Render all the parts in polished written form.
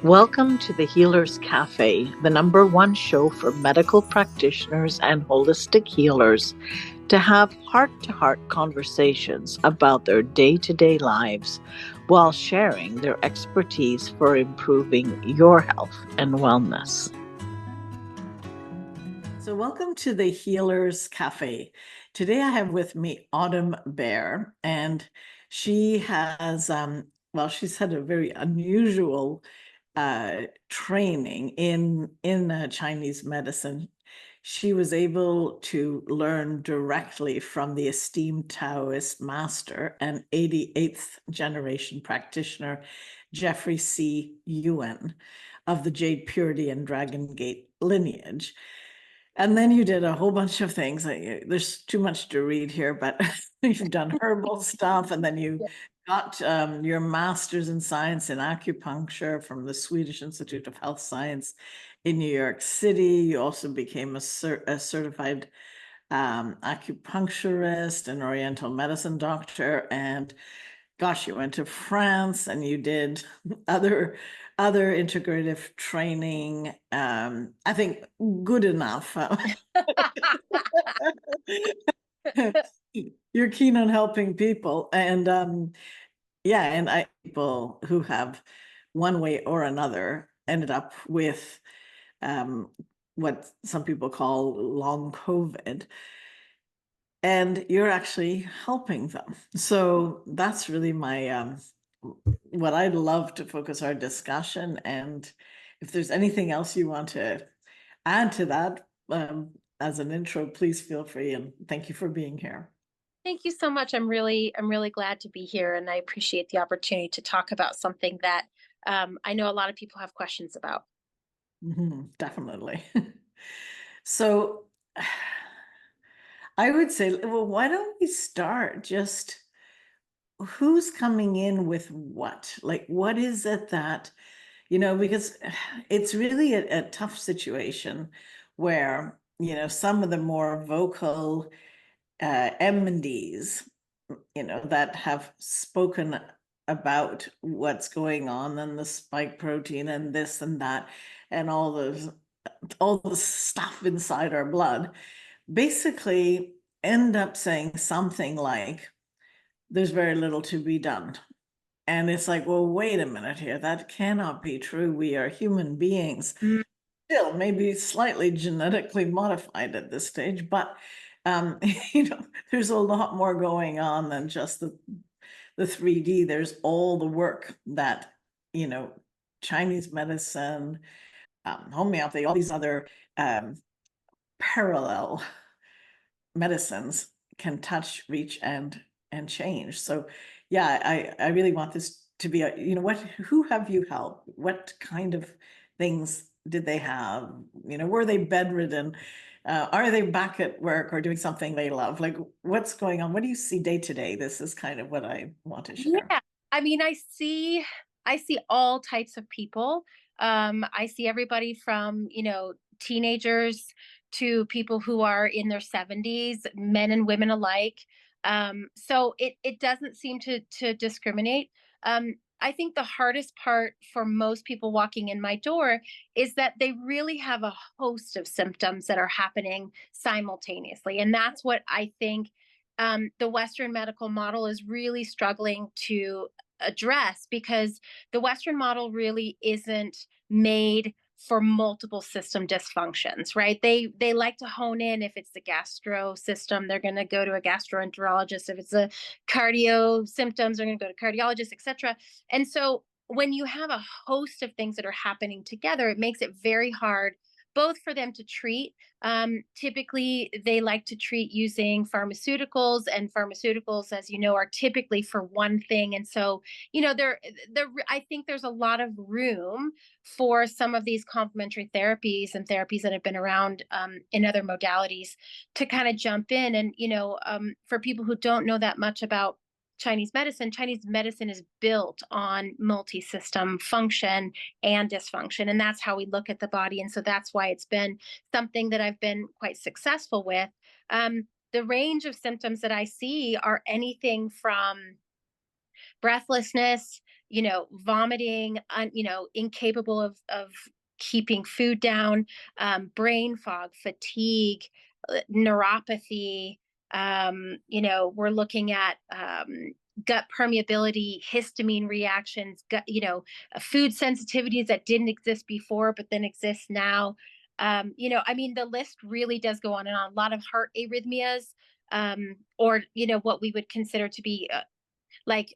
Welcome to the Healers Café, the number one show for medical practitioners and holistic healers to have heart to heart conversations about their day to day lives while sharing their expertise for improving your health and wellness. So, welcome to the Healers Cafe. Today, I have with me Autumn Bear, and she has, she's had a very unusual training in Chinese medicine. She was able to learn directly from the esteemed Taoist master and 88th generation practitioner, Jeffrey C. Yuen of the Jade Purity and Dragon Gate lineage. And then you did a whole bunch of things. There's too much to read here, but you've done herbal stuff, and then you got your master's in science in acupuncture from the Swedish Institute of Health Science in New York City. You also became a certified acupuncturist and oriental medicine doctor. And gosh, you went to France and you did other integrative training. I think good enough. You're keen on helping people, and and people who have one way or another ended up with what some people call long COVID, and you're actually helping them. So that's really my what I'd love to focus our discussion. And if there's anything else you want to add to that as an intro, please feel free. And thank you for being here. Thank you so much. I'm really glad to be here, and I appreciate the opportunity to talk about something that I know a lot of people have questions about. Definitely. So I would say, well, why don't we start just who's coming in with what? Like, what is it that, because it's really a tough situation where, some of the more vocal MDs, that have spoken about what's going on and the spike protein and this and that and all the stuff inside our blood, basically end up saying something like, there's very little to be done. And it's like, well, wait a minute here. That cannot be true. We are human beings, still maybe slightly genetically modified at this stage, but there's a lot more going on than just the 3D. There's all the work that, Chinese medicine, homeopathy, all these other parallel medicines can touch, reach, and change. So yeah, I really want this to be who have you helped? What kind of things did they have? Were they bedridden? Are they back at work or doing something they love? Like, what's going on? What do you see day to day? This is kind of what I want to share. Yeah, I mean, I see all types of people. I see everybody from teenagers to people who are in their 70s, men and women alike. So it doesn't seem to discriminate. I think the hardest part for most people walking in my door is that they really have a host of symptoms that are happening simultaneously, and that's what I think the Western medical model is really struggling to address, because the Western model really isn't made for multiple system dysfunctions, right? They like to hone in. If it's the gastro system, they're going to go to a gastroenterologist. If it's a cardio symptoms, they're going to go to cardiologist, etc. And so when you have a host of things that are happening together, it makes it very hard both for them to treat. Typically, they like to treat using pharmaceuticals, and pharmaceuticals, as you know, are typically for one thing. And so, I think there's a lot of room for some of these complementary therapies and therapies that have been around in other modalities to kind of jump in. And, for people who don't know that much about Chinese medicine is built on multi-system function and dysfunction. And that's how we look at the body. And so that's why it's been something that I've been quite successful with. The range of symptoms that I see are anything from breathlessness, vomiting, incapable of keeping food down, brain fog, fatigue, neuropathy. We're looking at gut permeability, histamine reactions, food sensitivities that didn't exist before, but then exist now. The list really does go on and on. A lot of heart arrhythmias, or what we would consider to be like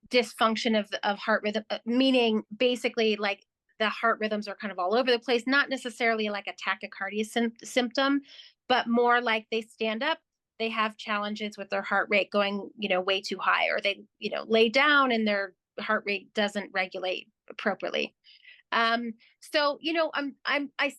dysfunction of heart rhythm, meaning basically like the heart rhythms are kind of all over the place, not necessarily like a tachycardia symptom, but more like they stand up, they have challenges with their heart rate going, way too high, or they, lay down and their heart rate doesn't regulate appropriately. I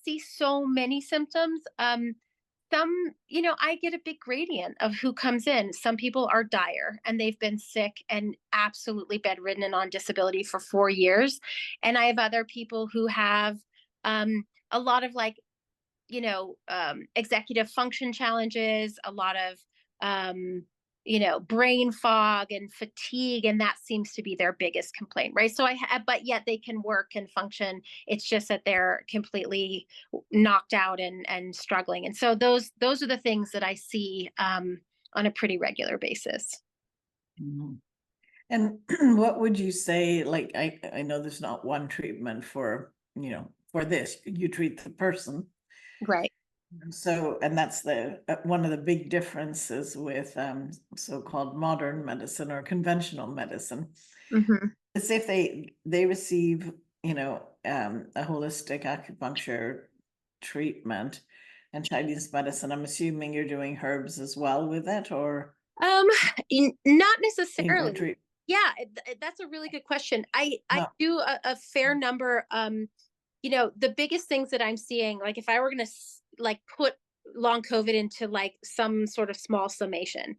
see so many symptoms. I get a big gradient of who comes in. Some people are dire and they've been sick and absolutely bedridden and on disability for 4 years. And I have other people who have a lot of executive function challenges, a lot of, brain fog and fatigue. And that seems to be their biggest complaint, right? But yet they can work and function. It's just that they're completely knocked out and struggling. And so those are the things that I see on a pretty regular basis. Mhm. And what would you say, like, I know there's not one treatment for, for this, you treat the person. Right. So, and that's the one of the big differences with so-called modern medicine or conventional medicine. Mm-hmm. Is if they receive, a holistic acupuncture treatment and Chinese medicine. I'm assuming you're doing herbs as well with it, or Um, Not in your necessarily. treat? Yeah, that's a really good question. I No, do a fair number. The biggest things that I'm seeing, like if I were going to like put long COVID into like some sort of small summation,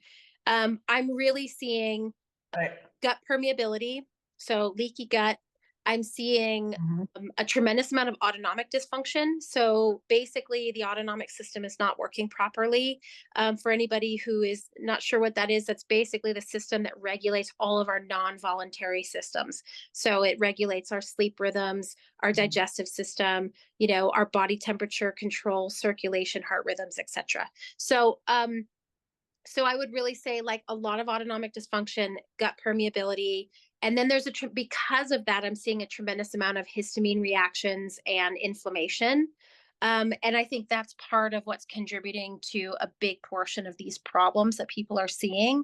I'm really seeing right. gut permeability, so leaky gut. I'm seeing Mhm. a tremendous amount of autonomic dysfunction. So basically, the autonomic system is not working properly. For anybody who is not sure what that is, that's basically the system that regulates all of our non voluntary systems. So it regulates our sleep rhythms, our digestive system, our body temperature control, circulation, heart rhythms, etc. So I would really say like a lot of autonomic dysfunction, gut permeability, and then there's because of that, I'm seeing a tremendous amount of histamine reactions and inflammation. And I think that's part of what's contributing to a big portion of these problems that people are seeing.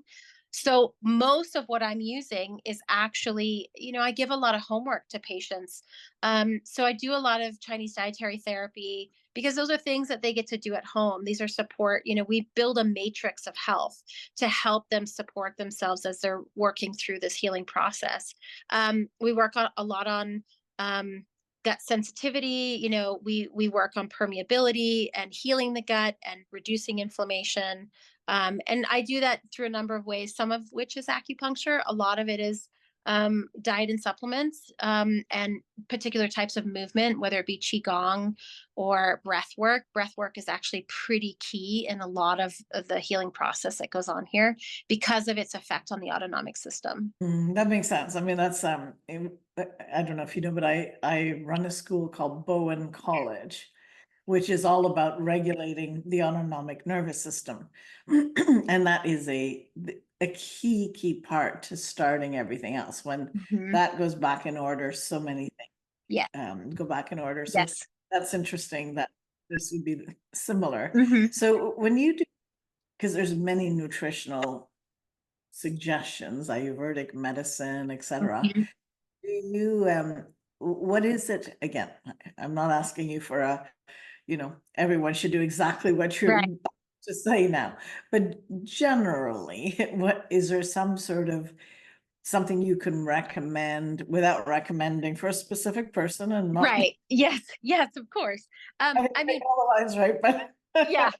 So most of what I'm using is actually, I give a lot of homework to patients. So I do a lot of Chinese dietary therapy because those are things that they get to do at home. These are support, we build a matrix of health to help them support themselves as they're working through this healing process. We work a lot on gut sensitivity. We work on permeability and healing the gut and reducing inflammation. And I do that through a number of ways, some of which is acupuncture. A lot of it is diet and supplements, and particular types of movement, whether it be qigong or breath work. Breath work is actually pretty key in a lot of the healing process that goes on here because of its effect on the autonomic system. That makes sense. I mean, that's I don't know if you know, but I run a school called Bowen College, which is all about regulating the autonomic nervous system. And that is a key part to starting everything else. When Mm-hmm. that goes back in order, so many Yeah. things go back in order. So Yes. that's interesting that this would be similar. Mm-hmm. So when you do, because there's many nutritional suggestions, Ayurvedic medicine, etc. Mm-hmm. Do you what is it again? I'm not asking you for everyone should do exactly what you're Right. about to say now, but generally, what is there some sort of something you can recommend without recommending for a specific person and not Right. Yes. Yes, of course. I didn't I say mean, all the lines right, but yeah.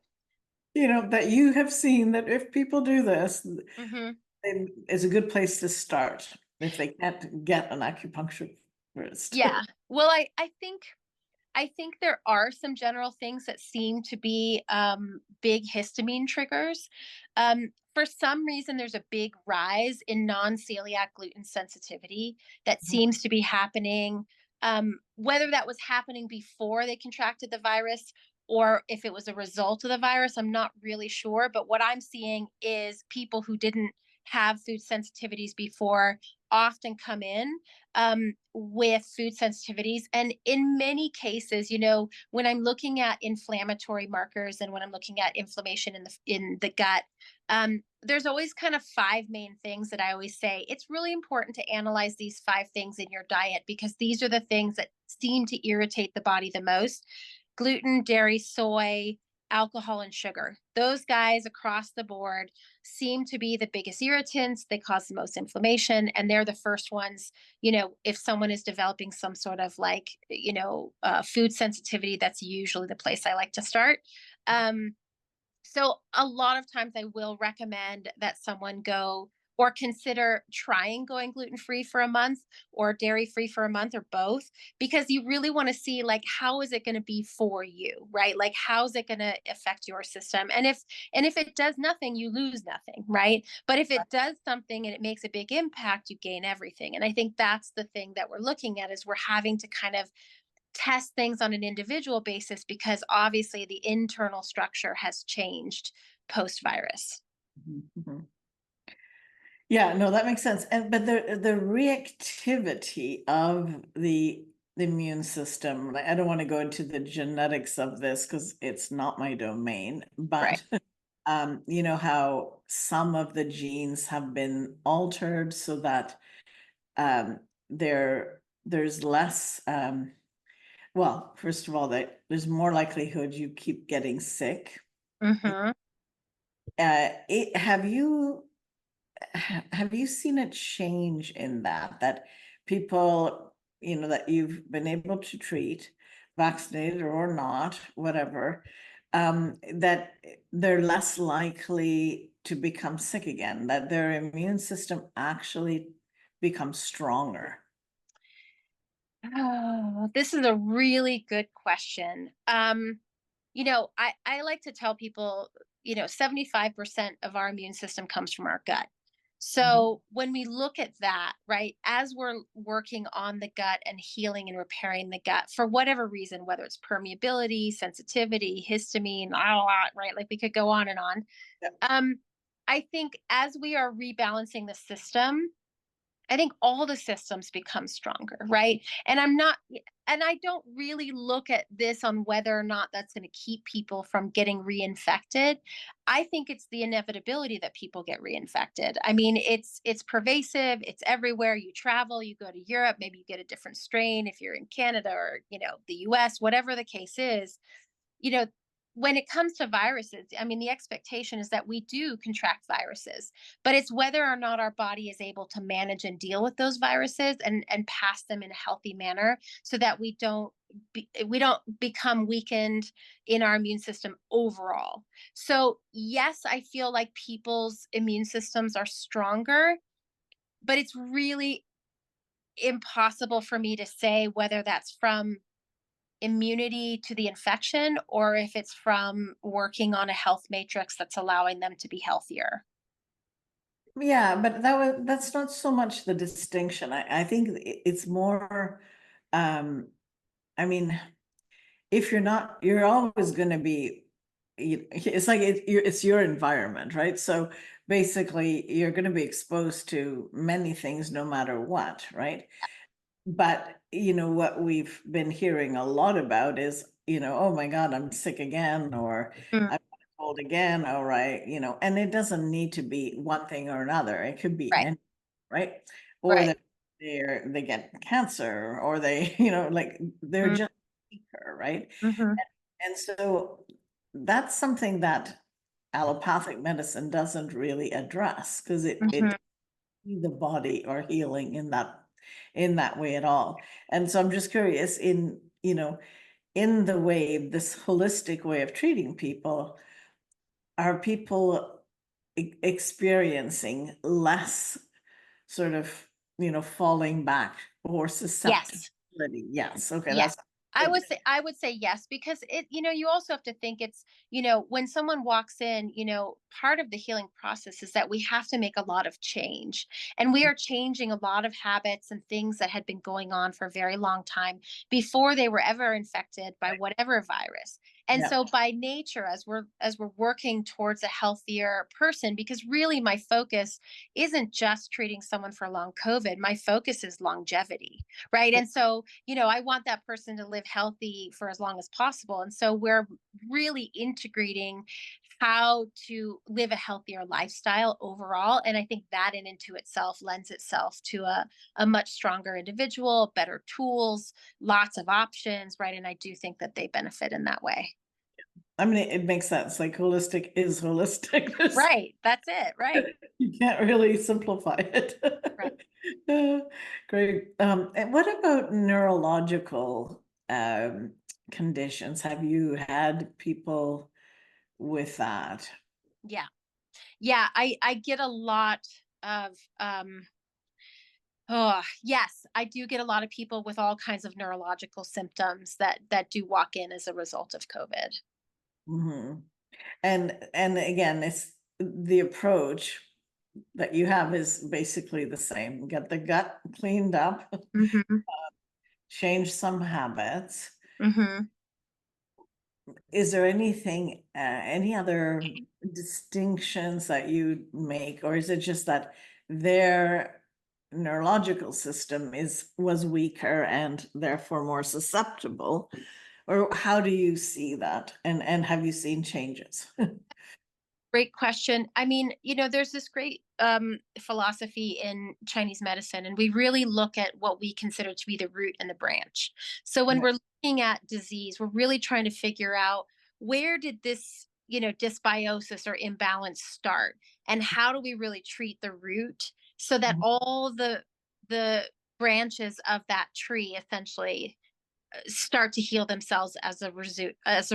that you have seen that if people do this, Mm-hmm. then it's a good place to start if they can't get an acupuncturist. Yeah. Well, I think I think there are some general things that seem to be big histamine triggers. For some reason, there's a big rise in non-celiac gluten sensitivity that Mhm. seems to be happening. Whether that was happening before they contracted the virus or if it was a result of the virus, I'm not really sure. But what I'm seeing is people who didn't have food sensitivities before often come in with food sensitivities. And in many cases, when I'm looking at inflammatory markers and when I'm looking at inflammation in the gut, there's always kind of five main things that I always say. It's really important to analyze these five things in your diet because these are the things that seem to irritate the body the most: gluten, dairy, soy, alcohol, and sugar. Those guys across the board seem to be the biggest irritants. They cause the most inflammation, and they're the first ones. If someone is developing some sort of food sensitivity, that's usually the place I like to start. So a lot of times I will recommend that someone go or consider trying going gluten free for a month or dairy free for a month or both, because you really want to see like how is it going to be for you, right? Like how's it going to affect your system? And if it does nothing, you lose nothing, right? But if it does something and it makes a big impact, you gain everything. And I think that's the thing that we're looking at, is we're having to kind of test things on an individual basis because obviously the internal structure has changed post virus. Mhm. Yeah, no, that makes sense. And but the reactivity of the immune system, like, I don't want to go into the genetics of this because it's not my domain, Right. but you know how some of the genes have been altered so that um there's less well, first of all, that there's more likelihood you keep getting sick. Mm-hmm. Have you have you seen a change in that people, that you've been able to treat, vaccinated or not, whatever, that they're less likely to become sick again, that their immune system actually becomes stronger? Oh, this is a really good question. I like to tell people, 75% of our immune system comes from our gut. Mhm. So when we look at that, right, as we're working on the gut and healing and repairing the gut for whatever reason, whether it's permeability, sensitivity, histamine, a lot, right? Like we could go on and on. Yeah. Um, I think as we are rebalancing the system, I think all the systems become stronger, right? And I don't really look at this on whether or not that's going to keep people from getting reinfected. I think it's the inevitability that people get reinfected. I mean, it's pervasive, it's everywhere. You travel, you go to Europe, maybe you get a different strain if you're in Canada or, the US, whatever the case is. you know, when it comes to viruses, I mean, the expectation is that we do contract viruses, but it's whether or not our body is able to manage and deal with those viruses and pass them in a healthy manner so that we don't become weakened in our immune system overall. So, yes, I feel like people's immune systems are stronger, but it's really impossible for me to say whether that's from immunity to the infection or if it's from working on a health matrix that's allowing them to be healthier. Yeah, but that's not so much the distinction. I think it's more, um, I mean, if you're not, you're always going to be, it's like it's your environment, right? So basically, you're going to be exposed to many things no matter what, right? But what we've been hearing a lot about is, oh my God, I'm sick again, or Mm, I'm cold again, all right, and it doesn't need to be one thing or another. It could be right, any, right? Or right. that they get cancer, or they, like they're Mm, just weaker, right? mhm, And so that's something that allopathic medicine doesn't really address because it mhm. the body or healing in that way at all. And so I'm just curious, in the way, this holistic way of treating people, are people experiencing less sort of falling back or Yes, susceptibility? Yes, okay, yeah, that's I would say yes, because you also have to think it's, when someone walks in, part of the healing process is that we have to make a lot of change. And we are changing a lot of habits and things that had been going on for a very long time before they were ever infected by whatever virus. And Yeah. so by nature, as we're working towards a healthier person, because really my focus isn't just treating someone for long COVID, my focus is longevity, right? And so, I want that person to live healthy for as long as possible. And so we're really integrating how to live a healthier lifestyle overall. And I think that in and to itself lends itself to a much stronger individual, better tools, lots of options, right? And I do think that they benefit in that way. I mean, it makes sense. Like holistic is holistic. Right. That's it. Right. You can't really simplify it. Right. Uh, Great. And what about neurological conditions? Have you had people with that? Yeah. Yeah. I get a lot of, oh, yes, I do get a lot of people with all kinds of neurological symptoms that do walk in as a result of COVID. Mhm. And again, it's the approach that you have is basically the same. Get the gut cleaned up, Mhm. change some habits. Mhm. Is there anything, any other distinctions that you make, or is it just that their neurological system was weaker and therefore more susceptible? Or how do you see that? And have you seen changes? Great question. I mean, there's this great philosophy in Chinese medicine, and we really look at what we consider to be the root and the branch. So when Yeah. we're looking at disease, we're really trying to figure out where did this, dysbiosis or imbalance start, and how do we really treat the root so that Mhm. all the branches of that tree essentially start to heal themselves as a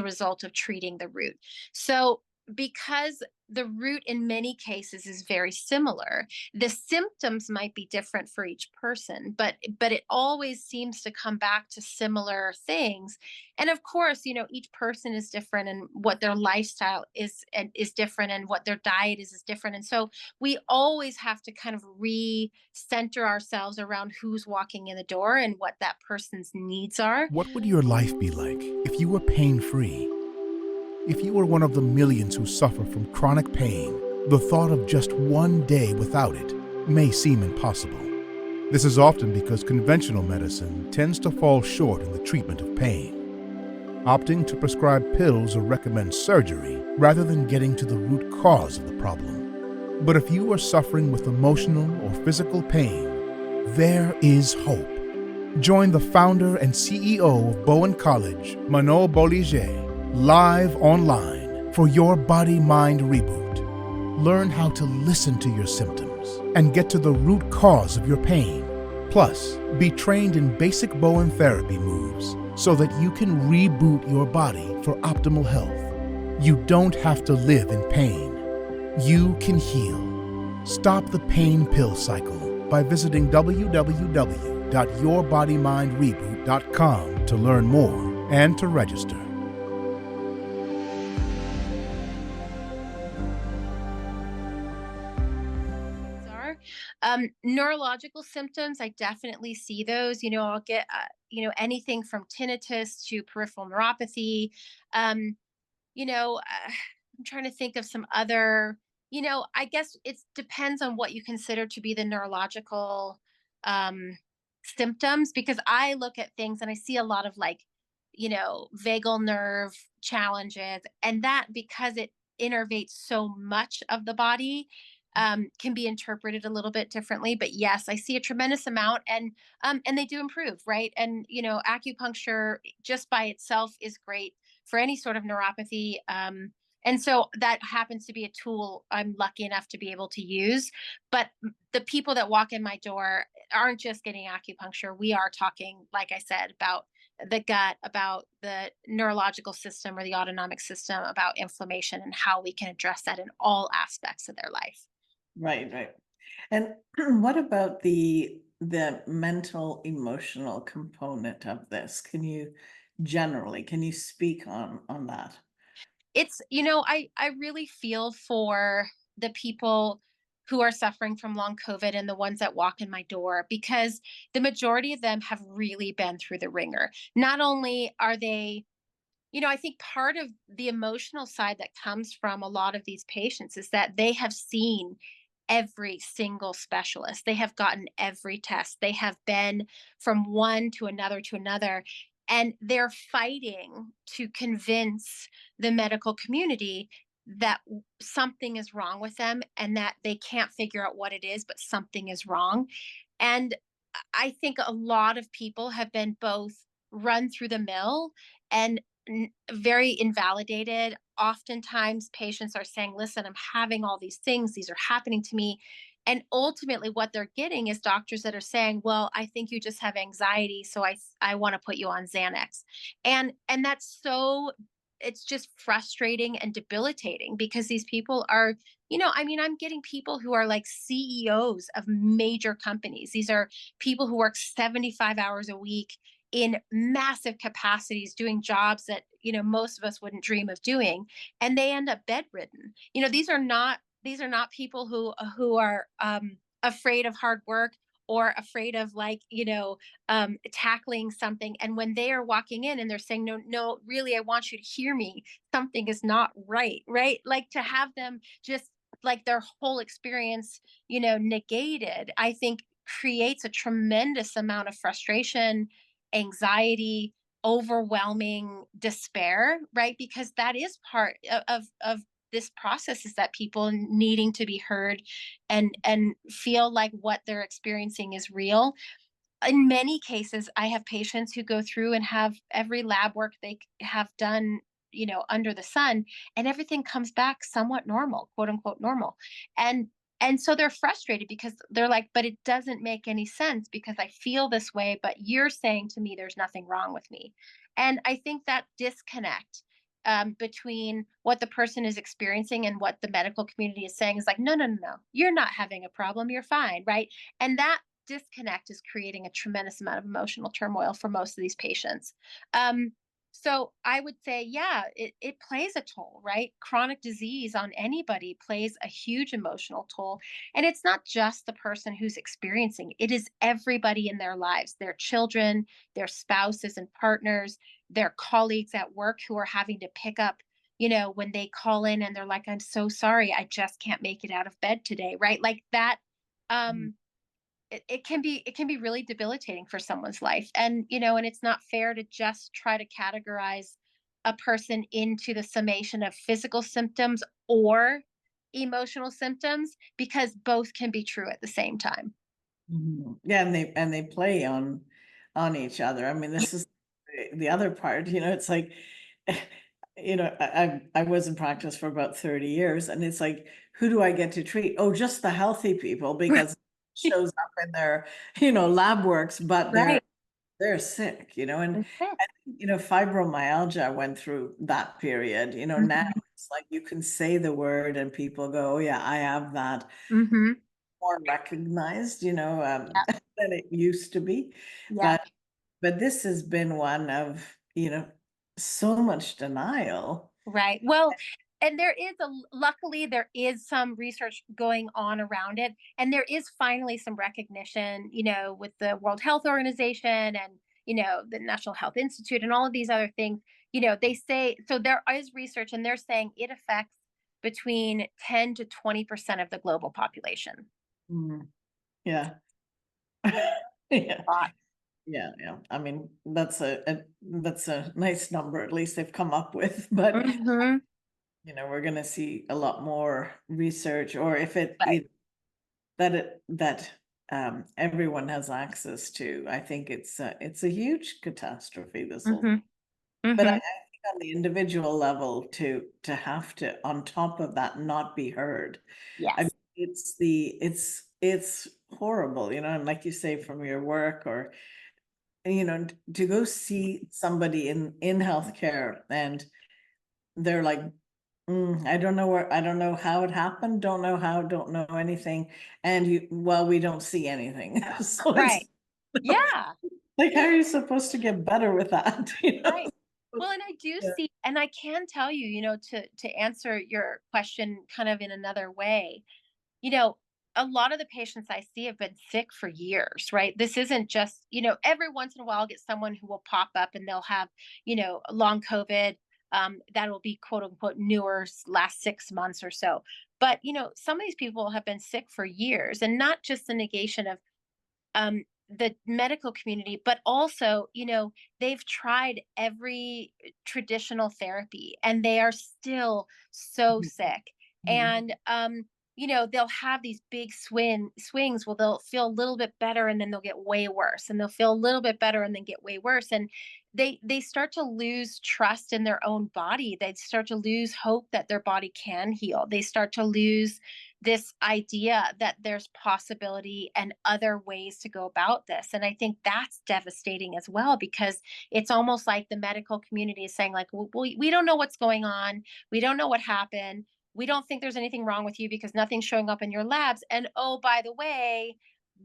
result of treating the root. So because the root in many cases is very similar, the symptoms might be different for each person, but it always seems to come back to similar things. And of course, each person is different, and what their lifestyle is different, and what their diet is different. And so we always have to kind of re-center ourselves around who's walking in the door and what that person's needs are. What would your life be like if you were pain-free? If you were one of the millions who suffer from chronic pain, the thought of just one day without it may seem impossible. This is often because conventional medicine tends to fall short in the treatment of pain, opting to prescribe pills or recommend surgery rather than getting to the root cause of the problem. But if you are suffering with emotional or physical pain, there is hope. Join the founder and CEO of Bowen College, Manon Bolliger, live online for your body-mind reboot. Learn how to listen to your symptoms and get to the root cause of your pain. Plus, be trained in basic Bowen therapy moves so that you can reboot your body for optimal health. You don't have to live in pain. You can heal. Stop the pain pill cycle by visiting www.yourbodymindreboot.com to learn more and to register. Are neurological symptoms, I definitely see those. I'll get anything from tinnitus to peripheral neuropathy. I'm trying to think of some other, I guess it depends on what you consider to be the neurological um symptoms, because I look at things and I see a lot of, like, vagal nerve challenges, and that, because it innervates so much of the body, can be interpreted a little bit differently. But yes, I see a tremendous amount, and they do improve, right? And acupuncture just by itself is great for any sort of neuropathy. And so that happens to be a tool I'm lucky enough to be able to use. But the people that walk in my door aren't just getting acupuncture. We are talking, like I said, about the gut, about the neurological system or the autonomic system, about inflammation, and how we can address that in all aspects of their life. Right, right. And what about the mental emotional component of this? Can you generally? Can you speak on that? It's, I really feel for the people who are suffering from long COVID and the ones that walk in my door, because the majority of them have really been through the ringer. Not only are they, I think part of the emotional side that comes from a lot of these patients is that they have seen every single specialist. They have gotten every test. They have been from one to another to another. And they're fighting to convince the medical community that something is wrong with them and that they can't figure out what it is, but something is wrong. And I think a lot of people have been both run through the mill and very invalidated. Oftentimes, patients are saying, listen, I'm having all these things, these are happening to me. And ultimately, what they're getting is doctors that are saying, well, I think you just have anxiety, so I want to put you on Xanax. And that's so, it's just frustrating and debilitating, because these people are, I mean, I'm getting people who are like CEOs of major companies. These are people who work 75 hours a week in massive capacities doing jobs that, most of us wouldn't dream of doing, and they end up bedridden. These are not people who are afraid of hard work or afraid of, like, tackling something. And when they are walking in and they're saying, no, no, really, I want you to hear me, something is not right, right? Like, to have them just, like, their whole experience, negated, I think creates a tremendous amount of frustration, anxiety, overwhelming despair, right? Because that is part of this process, is that people needing to be heard and feel like what they're experiencing is real. In many cases, I have patients who go through and have every lab work they have done, under the sun, and everything comes back somewhat normal, quote unquote normal. And and so they're frustrated because they're like, but it doesn't make any sense because I feel this way, but you're saying to me there's nothing wrong with me. And I think that disconnect between what the person is experiencing and what the medical community is saying is like, no, no, no, no, you're not having a problem, you're fine, right? And that disconnect is creating a tremendous amount of emotional turmoil for most of these patients. So I would say, yeah, it plays a toll, right? Chronic disease on anybody plays a huge emotional toll. And it's not just the person who's experiencing, it is everybody in their lives, their children, their spouses and partners, their colleagues at work who are having to pick up, when they call in and they're like, I'm so sorry, I just can't make it out of bed today, right? Like that. Mhm. It can be really debilitating for someone's life, and it's not fair to just try to categorize a person into the summation of physical symptoms or emotional symptoms, because both can be true at the same time. Mhm. Yeah, and they play on each other. I mean, this is the other part, it's like, I was in practice for about 30 years, and it's like, who do I get to treat? Oh, just the healthy people, Right. because it shows up in their, lab works, but they're Right. they're sick, and That's it. fibromyalgia went through that period. Now Mhm. it's like you can say the word and people go, oh yeah, I have that, Mhm. more recognized, Yeah. than it used to be. Yeah. But this has been one of, so much denial. Right. Well, and luckily there is some research going on around it, and there is finally some recognition, with the World Health Organization and, the National Health Institute and all of these other things. They say, so there is research and they're saying it affects between 10 to 20% of the global population. Mm, yeah. Yeah. A lot. Yeah, yeah. I mean, that's a nice number, at least they've come up with, but Hmm. we're gonna see a lot more research, or if Right. that everyone has access to. I think it's a huge catastrophe, this whole. Hmm. But I Hmm. think on the individual level, to have to, on top of that, not be heard. I mean, Yes. it's horrible, and like you say, from your work, or to go see somebody in healthcare, and they're like, I don't know I don't know how it happened, don't know anything, and well, we don't see anything. So it's Right. Yeah. Like, how are you supposed to get better with that? Right. Well, and I do Yeah. see, and I can tell you, to answer your question kind of in another way, you know, a lot of the patients I see have been sick for years, right? This isn't just, every once in a while I'll get someone who will pop up and they'll have, long COVID. That will be quote unquote newer, last 6 months or so. But, some of these people have been sick for years, and not just the negation of the medical community, but also, they've tried every traditional therapy and they are still so sick. Mhm. And, they'll have these big swings. Well, they'll feel a little bit better and then they'll get way worse, and they'll feel a little bit better and then get way worse. And they start to lose trust in their own body. They start to lose hope that their body can heal. They start to lose this idea that there's possibility and other ways to go about this. And I think that's devastating as well, because it's almost like the medical community is saying, like, well, we don't know what's going on. We don't know what happened. We don't think there's anything wrong with you because nothing's showing up in your labs. And oh, by the way,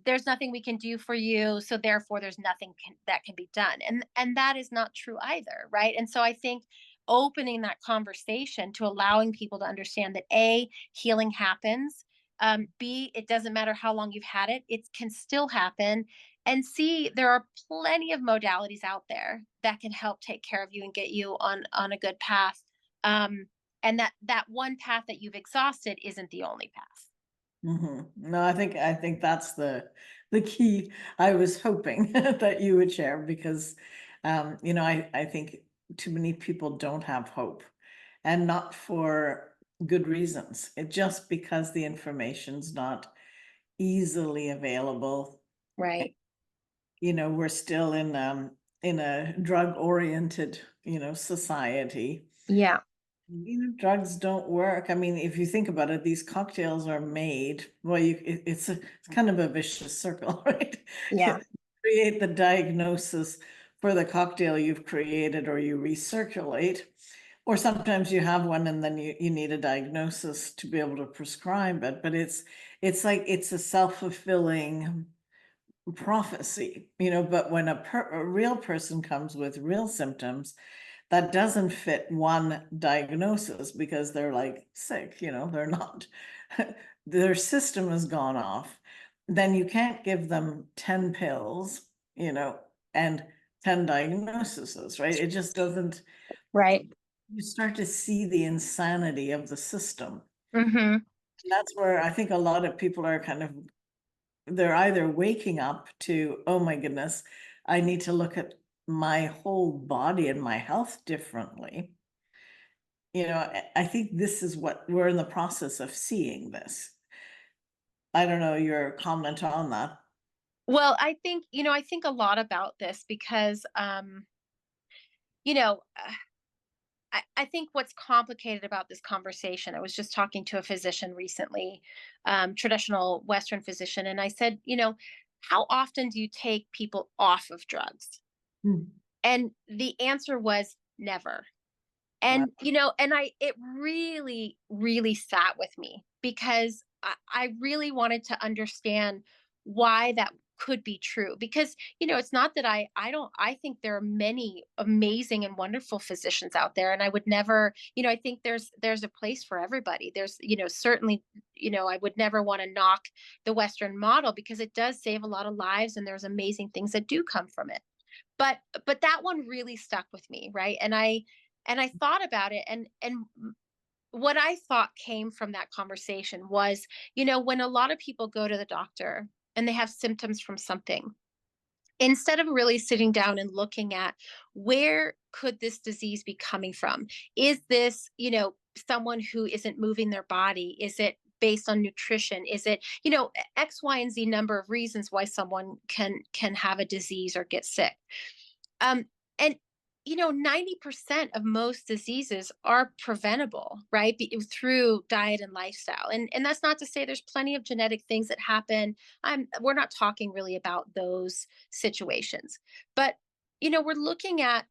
there's nothing we can do for you, so therefore there's nothing that can be done. And that is not true either, right? And so I think opening that conversation to allowing people to understand that A, healing happens, B, it doesn't matter how long you've had it, it can still happen, and C, there are plenty of modalities out there that can help take care of you and get you on a good path. And that one path that you've exhausted isn't the only path. No, I think that's the key. I was hoping that you would share, because I think too many people don't have hope, and not for good reasons. It just because the information's not easily available. Right. We're still in a drug-oriented, society. Yeah. Drugs don't work. I mean, if you think about it, these cocktails are made, well, it's kind of a vicious circle, right? Yeah. Create the diagnosis for the cocktail you've created, or you recirculate, or sometimes you have one and then you need a diagnosis to be able to prescribe it. But it's like it's a self-fulfilling prophecy, but when a real person comes with real symptoms, that doesn't fit one diagnosis, because they're like sick, they're not, their system has gone off. Then you can't give them 10 pills, and 10 diagnoses, right? It just doesn't, Right. you start to see the insanity of the system. Mm-hmm. And that's where I think a lot of people are they're either waking up to, oh my goodness, I need to look at my whole body and my health differently. I think this is what we're in the process of seeing this. I don't know your comment on that. Well, I think a lot about this because, you know, uh, I think what's complicated about this conversation, I was just talking to a physician recently, traditional Western physician, and I said, how often do you take people off of drugs? Hmm. And the answer was never. Wow. It really, really sat with me, because I really wanted to understand why that could be true. Because, it's not that I think there are many amazing and wonderful physicians out there. And I would never, I think there's a place for everybody. There's, certainly, I would never want to knock the Western model, because it does save a lot of lives and there's amazing things that do come from it. But that one really stuck with me, right? And I thought about it, and what I thought came from that conversation was, when a lot of people go to the doctor and they have symptoms from something, instead of really sitting down and looking at where could this disease be coming from? Is this, someone who isn't moving their body? Is it based on nutrition? Is it, X, Y, and Z number of reasons why someone can have a disease or get sick? Um, and 90% of most diseases are preventable, right? Through diet and lifestyle. And that's not to say there's plenty of genetic things that happen. We're not talking really about those situations. But, we're looking at,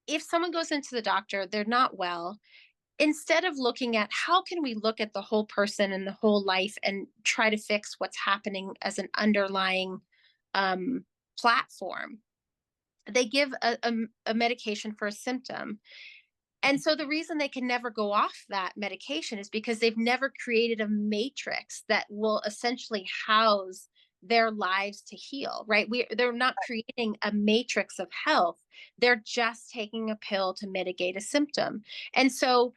if someone goes into the doctor, they're not well, instead of looking at how can we look at the whole person and the whole life and try to fix what's happening as an underlying platform, they give a medication for a symptom. And so the reason they can never go off that medication is because they've never created a matrix that will essentially house their lives to heal, right? They're not creating a matrix of health. They're just taking a pill to mitigate a symptom. And so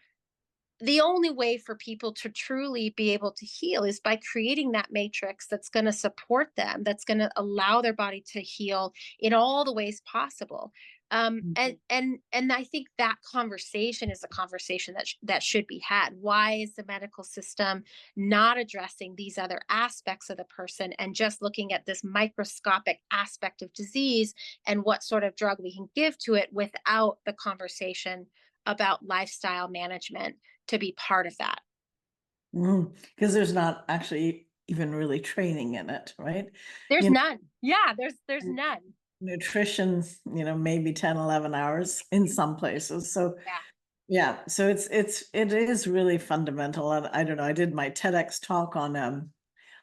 the only way for people to truly be able to heal is by creating that matrix that's going to support them, that's going to allow their body to heal in all the ways possible. And I think that conversation is a conversation that should be had. Why is the medical system not addressing these other aspects of the person and just looking at this microscopic aspect of disease and what sort of drug we can give to it without the conversation about lifestyle management to be part of that? Because there's not actually even really training in it, right? There's none. Yeah, there's none. Nutrition, maybe 10, 11 hours in some places. So Yeah. so it is really fundamental. And I don't know, I did my TEDx talk on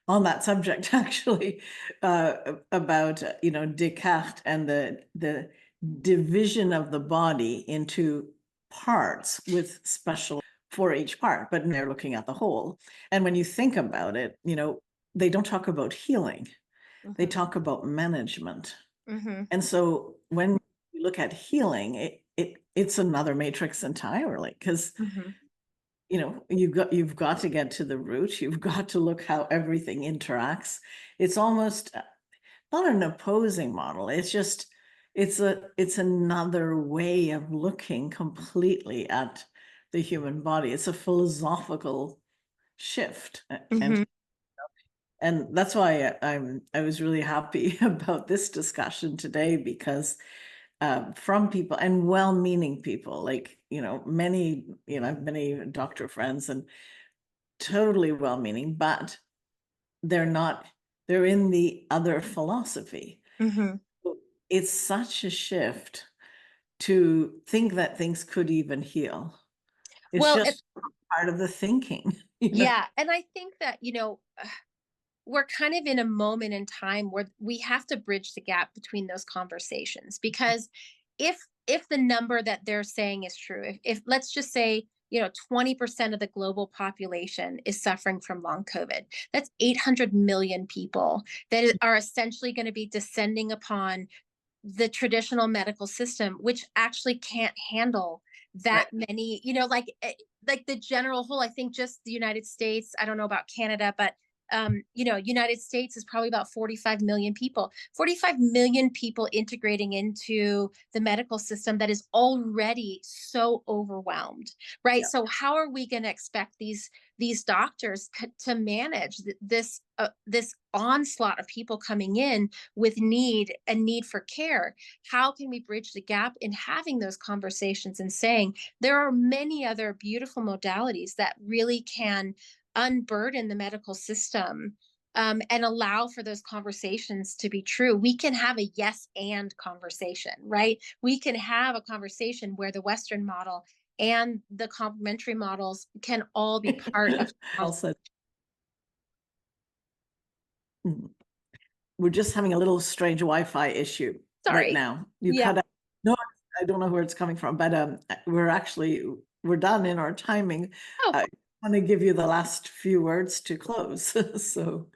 that subject actually, about Descartes and the division of the body into parts with special for each part, but they're looking at the whole. And when you think about it, they don't talk about healing. They talk about management. And so when you look at healing, it's another matrix entirely, because you've got to get to the root. You've got to look how everything interacts. It's almost not an opposing model. It's just it's another way of looking completely at the human body. It's a philosophical shift, and that's why I was really happy about this discussion today, because from people, and well-meaning people, like many doctor friends, and totally well-meaning, but they're in the other philosophy. It's such a shift to think that things could even heal. It's just part of the thinking. Yeah, and I think that we're kind of in a moment in time where we have to bridge the gap between those conversations, because if the number that they're saying is true, if let's just say 20% of the global population is suffering from long COVID, that's 800 million people that are essentially going to be descending upon the traditional medical system, which actually can't handle that many, like the general whole. I think just the United States, I don't know about Canada, but United States is probably about 45 million people. 45 million people integrating into the medical system that is already so overwhelmed, right? Yeah. So how are we going to expect these doctors to manage this onslaught of people coming in with need for care? How can we bridge the gap in having those conversations and saying there are many other beautiful modalities that really can unburden the medical system, and allow for those conversations to be true? We can have a yes and conversation, right? We can have a conversation where the Western model and the complementary models can all be part of. Also, we're just having a little strange Wi-Fi issue right now. You cut out. No, I don't know where it's coming from, but we're done in our timing. I want to give you the last few words to close. So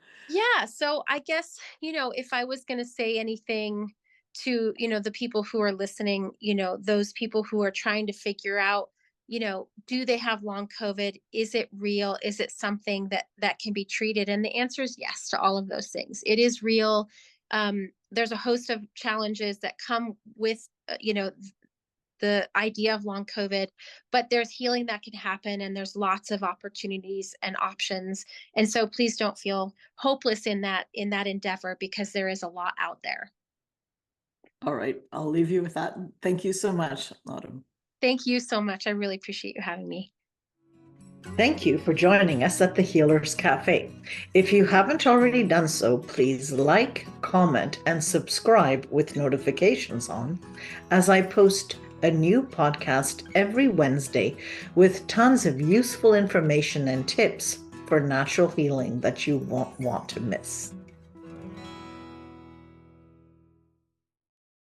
I guess if I was going to say anything to the people who are listening, those people who are trying to figure out, do they have long COVID? Is it real? Is it something that can be treated? And the answer is yes to all of those things. It is real. There's a host of challenges that come with the idea of long COVID, but there's healing that can happen, and there's lots of opportunities and options. And so please don't feel hopeless in that endeavor, because there is a lot out there. All right, I'll leave you with that. Thank you so much, Autumn. Thank you so much. I really appreciate you having me. Thank you for joining us at the Healers Café. If you haven't already done so, please like, comment, and subscribe with notifications on, as I post a new podcast every Wednesday with tons of useful information and tips for natural healing that you won't want to miss.